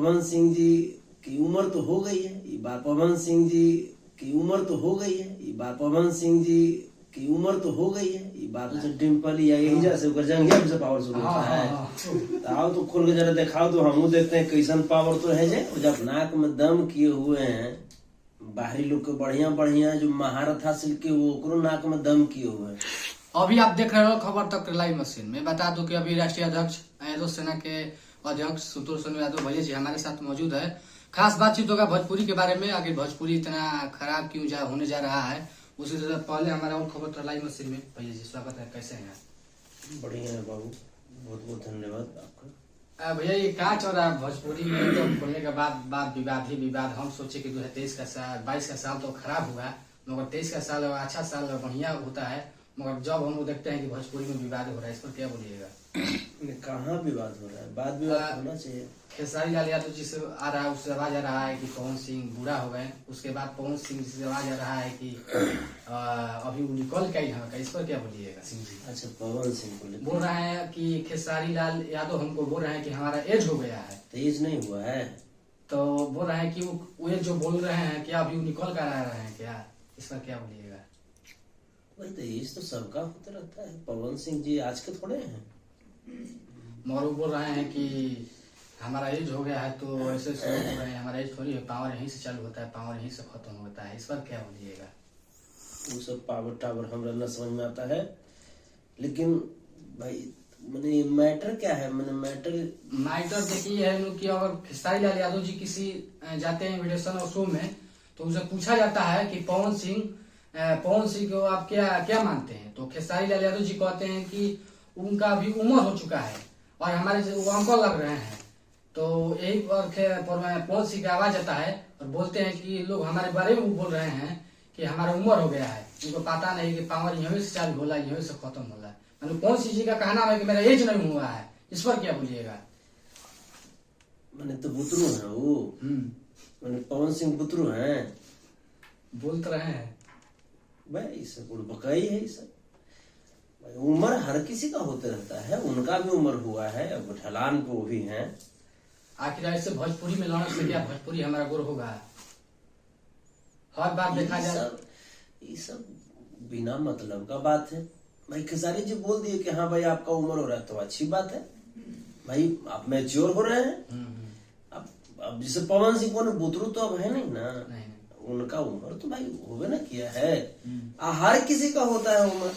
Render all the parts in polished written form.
पवन सिंह जी की उम्र तो हो गई है, ये बात पवन सिंह जी की उम्र तो हो गई है, ये बात पवन सिंह जी की उम्र तो हो गई है, ये बात से डिम्पल या यही जैसे ओकर जंघिया से पावर शुरू होता है। तो आओ तो खोल के जरा दिखाओ तो हम देखते हैं कैसन पावर तो है। जब नाक में दम किए हुए हैं, बाहरी लोग के बढ़िया बढ़िया जो महारथ हासिल के वो ओकरो नाक में दम किए हुए हैं। अभी आप देख रहे हो खबर तक लाइव मशीन में। बता दूं कि अभी राष्ट्रीय अध्यक्ष यादव सेना के अध्यक्ष संतोष यादव भैया जी हमारे साथ मौजूद है। खास बातचीत होगा भोजपुरी के बारे में, आगे भोजपुरी इतना खराब क्यों होने जा रहा है। उसी से पहले हमारा और खबर था लाइव मशीन में। भैया जी स्वागत है, कैसे हैं आप? बढ़िया है बाबू, बहुत बहुत धन्यवाद आपका। भैया ये क्या चल रहा है भोजपुरी में? तो खोलने के बाद विवाद ही विवाद। हम सोचे कि 2023 का साल 22 का साल तो खराब हुआ, मगर 23 का साल अच्छा साल बढ़िया होता है। मगर जब हम लोग देखते हैं कि भोजपुरी में विवाद हो रहा है, इस पर क्या बोलिएगा? कहाँ विवाद हो रहा है? बात विवाद होना चाहिए। खेसारी लाल यादव जी से आ रहा है, उससे आवाज आ रहा है कि पवन सिंह बुरा हो गए। उसके बाद पवन सिंह जी से आवाज आ रहा है कि अभी वो निकल के यहाँ, इस पर क्या बोलिएगा सिंह जी? अच्छा, पवन सिंह को बोल रहे हैं कि खेसारी लाल यादव हमको बोल रहे हैं कि हमारा एज हो गया है। तो एज नहीं हुआ है तो बोल रहे हैं कि वो जो बोल रहे हैं क्या अभी निकल कर आ रहे हैं क्या? इस पर क्या बोलिएगा? वही तो एज तो सबका होता रहता है। पवन सिंह जी आज के थोड़े हैं। मगर वो बोल रहे हैं कि हमारा एज हो गया है तो ऐसे शुरू हो रहे हैं। हमारा एज थोड़ी है, पावर यहीं से चालू होता है, पावर यहीं से खत्म होता है। इस पर क्या बोलिएगा? वो सब पावर टावर हमरा न समझ में आता है। लेकिन भाई मैंने मैटर क्या है? मैंने मैटर देखिए है कि अगर खेसारी लाल यादव जी किसी जाते हैं इन्विटेशन और शो में, तो उनसे पूछा जाता है कि पवन सिंह को आप क्या मानते हैं? तो खेसारी लाल यादव जी कहते हैं कि उनका अभी उम्र हो चुका है और हमारे वो अंकल लग रहे हैं। तो यही पवन सिंह की आवाज आता है और बोलते हैं कि लोग हमारे बारे में बोल रहे हैं कि हमारा उम्र हो गया है, उनको पता नहीं कि पावर यहीं से चालू होला, यहीं से खत्म होला। मतलब पवन सिंह जी का कहना है कि मेरा एज नहीं हुआ है। इस पर क्या बोलिएगा? मैंने तो बुतरू है वो। मैंने पवन सिंह बुतरू है बोलते रहे हैं भाई। इसे बकाई है ये सब। उम्र हर किसी का होते रहता है, उनका भी उम्र हुआ है, अब ढलान पे वो भी है। आखिर ऐसे भोजपुरी में लड़ने से क्या भोजपुरी हमारा गुरु होगा? हर बार देखा जाए ये सब बिना मतलब का बात है भाई। खेसारी जी बोल दिए कि हाँ भाई आपका उम्र हो रहा है तो अच्छी बात है भाई, आप मैच्योर हो रहे हैं। अब जैसे पवन सिंह को बुतरू तो अब है नहीं ना, नहीं। उनका उम्र तो भाई होवे ना किया है। हर किसी का होता है उम्र।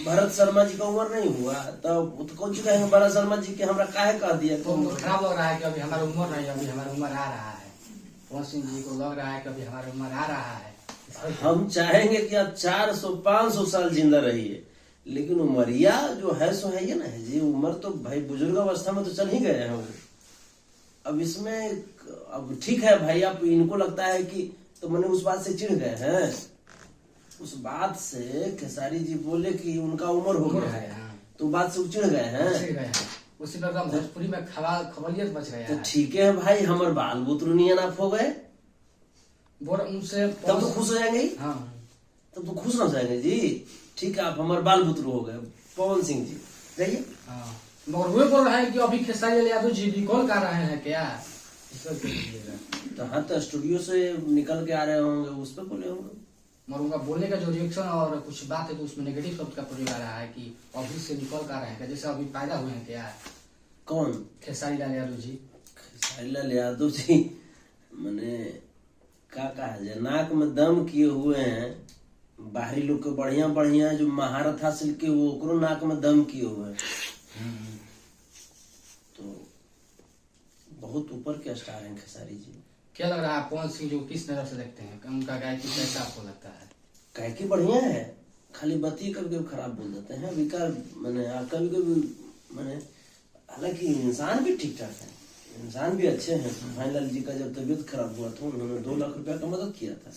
भरत शर्मा जी का उम्र नहीं हुआ तो कौन चुका है? भरत शर्मा जी के हमरा काहे कह दिया? तो खराब लग रहा है कि अभी हमारा उम्र नहीं, अभी हमारा उम्र आ रहा है। पवन सिंह जी को लग रहा है कि अभी हमारा उम्र आ रहा है। हम चाहेंगे कि आप 400-500 साल जिंदा रहिए, लेकिन उमरिया जो है सो है ये ना है जी। उम्र तो भाई बुजुर्ग अवस्था में तो चल ही गए हैं वो। अब इसमें अब ठीक है भाई, आप इनको लगता है कि तो मैंने उस बात से चिढ़ गए हैं। उस बात से खेसारी जी बोले कि उनका उम्र हो गया है तो बात से चिढ़ गए हैं। उसी प्रकार भोजपुरी में खबलियत बच गया है। तो ठीक है भाई, हमारे बाल बुतरू नहीं आप हो गए उनसे तब तो खुश हो जाएंगे। हाँ, तब तो खुश हो जाएंगे जी। ठीक है, आप हमारे बाल बुतरू हो गए पवन सिंह जी, जाइए। मगर वे बोल रहे हैं कि अभी खेसारी लाल यादव जी निकल कर रहे हैं क्या? तो हाँ, तो स्टूडियो से निकल के आ रहे होंगे, उस पर बोले होंगे। मगर उनका बोलने का जो रिएक्शन और कुछ बात है तो उसमें नेगेटिव शब्द का प्रयोग आ रहा है कि अभी से निकल कर रहे हैं, जैसे अभी पैदा हुए हैं क्या? कौन? खेसारी लाल यादव जी। खेसारी लाल यादव जी मैंने क्या कहा जाए, नाक में दम किए हुए हैं। बाहरी लोग के बढ़िया बढ़िया जो महारथ हासिल के वो ओकरो नाक में दम किए हुए हैं। तो बहुत ऊपर के स्टार हैं खेसारी जी। क्या लग रहा है पवन सिंह जी को किस नजर से देखते हैं? उनका गायकी कैसा आपको लगता है? गायकी बढ़िया है, खाली बत्ती कभी कभी खराब बोल देते हैं। विकार मैंने कभी कभी मैंने, हालांकि इंसान भी ठीक ठाक है, इंसान भी अच्छे हैं। भाईलाल जी का जब तबीयत खराब हुआ था उन्होंने 2 लाख रुपया का मदद किया था।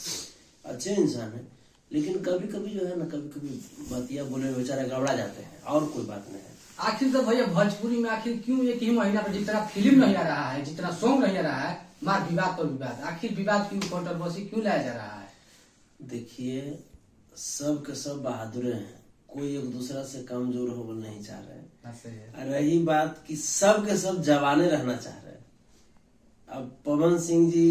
अच्छे इंसान है, लेकिन कभी कभी जो है ना, कभी कभी बतिया बोले बेचारे गड़बड़ा जाते हैं, और कोई बात नहीं है। आखिर तो भैया भोजपुरी में आखिर क्यों एक ही महीना पर जितना फिल्म नहीं आ रहा है, जितना सॉन्ग नहीं आ रहा है, मार विवाद पर विवाद, आखिर विवाद क्यों, कंट्रोवर्सी क्यों लाया जा रहा है? देखिए, सब के सब बहादुर हैं, कोई एक दूसरा से कमजोर हो नहीं चाह रहे हैं। ऐसे है। और रही बात कि सब के सब जवाने रहना चाह रहे हैं। अब पवन सिंह जी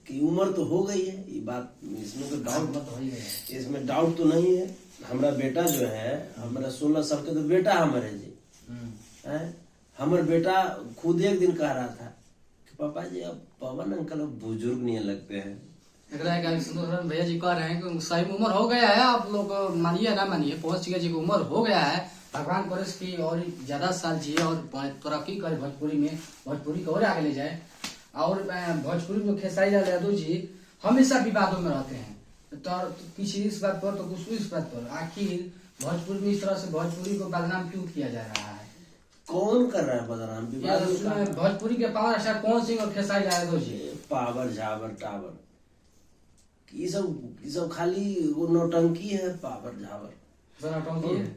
की उम्र तो हो गई है, ये बात इसमें तो डाउट तो हो ही गया है। इसमें डाउट तो नहीं है। हमारा बेटा जो है, हमारा 16 साल का तो बेटा हमारे जी है। हमारे बेटा खुद एक दिन कह रहा था कि पापा जी अब पवन अंकल अब बुजुर्ग नहीं लगते हैं। भैया जी कह रहे हैं कि सही में उम्र हो गया है, आप लोग मानिए ना मानिए, पवन सिंह जी की उम्र हो गया है। भगवान करे की और ज्यादा साल जिए और तरक्की करे भोजपुरी में, भोजपुरी को और आगे ले जाए। और भोजपुरी में खेसारी लाल यादव जी हमेशा विवादों में रहते हैं, तो किसी इस बात पर तो कुछ इस बात पर। आखिर भोजपुरी में इस तरह से भोजपुरी को बदनाम क्यों किया जा रहा है? कौन कर रहा है बदनाम? विवाद भोजपुरी के पावर स्टार पवन सिंह और खेसारी लाल यादव जी। पावर झावर टावर ये सब खाली वो नौटंकी है। पावर झावर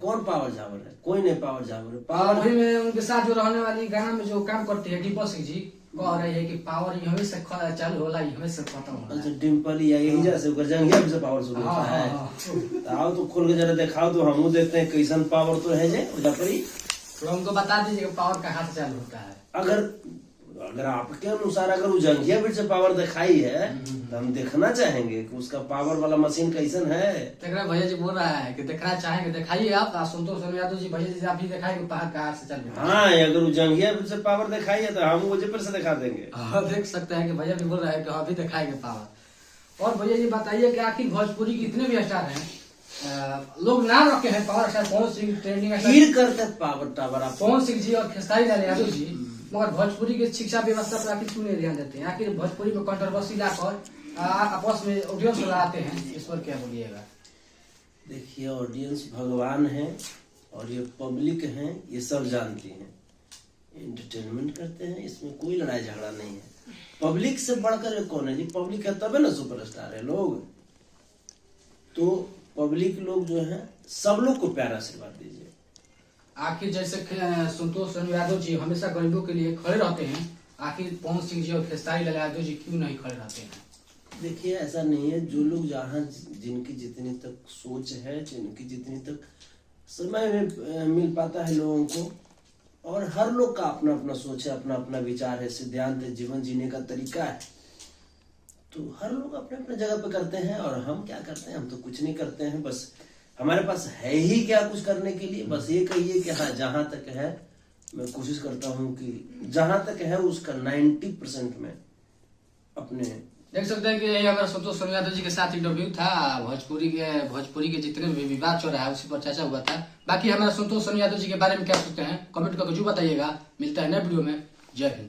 कौन पावर झावर है? कोई नहीं पावर झावर है। पावर वही में उनके साथ जो रहने वाली गाना में जो काम करती है डिम्पल सिंह जी कह रही है कि पावर ही हमेशा चालू होला, ही हमेशा खत्म होला। अच्छा, डिम्पल या यही जैसे ओकर जंघिया से पावर शुरू होता है। आओ तो खोल के जरा दिखाओ तो हम देखते हैं कैसन पावर तो है जे उधर पर ही। तो हमको बता दीजिए पावर कहाँ से चालू होता है। अगर आपके अनुसार अगर वो जंघिया बीच से पावर दिखाई है तो हम देखना चाहेंगे कि उसका पावर वाला मशीन कैसन है। भैया जी बोल रहा है कि देखना चाहेंगे, दिखाइए आप। संतोष यादव जी भैया जी आप भी दिखाएंगे पावर कहाँ से चालू होता है। हाँ, अगर वो जंघिया बीच से पावर दिखाई है तो हम वजह पर से दिखा देंगे। देख सकते हैं कि भैया भी बोल रहा है कि हम भी दिखाएंगे पावर। और भैया जी बताइए कि आखिर भोजपुरी के इतने भी स्टार हैं, लोग नाम रखे हैं power star Pawan Singh, trending करते पावर टावर पवन सिंह जी और खेसारी लाल यादव जी, मगर भोजपुरी की शिक्षा व्यवस्था पर आखिर क्यों नहीं ध्यान देते हैं? आखिर भोजपुरी में कंट्रोवर्सी लाकर आपस में ऑडियंस लड़ाते हैं, इस पर क्या बोलिएगा? देखिए, ऑडियंस भगवान है और ये पब्लिक है, ये सब जानती हैं, एंटरटेनमेंट करते हैं, इसमें कोई लड़ाई झगड़ा नहीं है। पब्लिक से बढ़कर कौन है जी? पब्लिक है तबे ना सुपरस्टार है लोग। तो पब्लिक लोग जो है सब लोग को प्यार आशीर्वाद दीजिए। आखिर जैसे संतोष यादव जी हमेशा गरीबों के लिए खड़े रहते हैं, आखिर पवन सिंह जी और खेसारी लाल यादव जी क्यों नहीं खड़े रहते हैं? देखिए, ऐसा नहीं है। जो लोग जहाँ जिनकी जितनी तक सोच है, जिनकी जितनी तक समय में मिल पाता है लोगों को, और हर लोग का अपना अपना सोच है, अपना अपना विचार है, सिद्धांत है, जीवन जीने का तरीका है। तो हर लोग अपने अपने जगह पे करते हैं और हम क्या करते हैं? हम तो कुछ नहीं करते हैं। बस हमारे पास है ही क्या कुछ करने के लिए? बस ये कहिए कि हाँ, जहां तक है मैं कोशिश करता हूं कि जहां तक है उसका 90% में अपने। देख सकते हैं कि यही हमारा संतोष यादव जी के साथ इंटरव्यू था। भोजपुरी के जितने भी विवाद चल रहा है उसी पर चर्चा हुआ था। बाकी हमारा संतोष यादव जी के बारे में क्या सोचते हैं कमेंट करके जरूर बताइएगा। मिलता है नए वीडियो में। जय हिंद।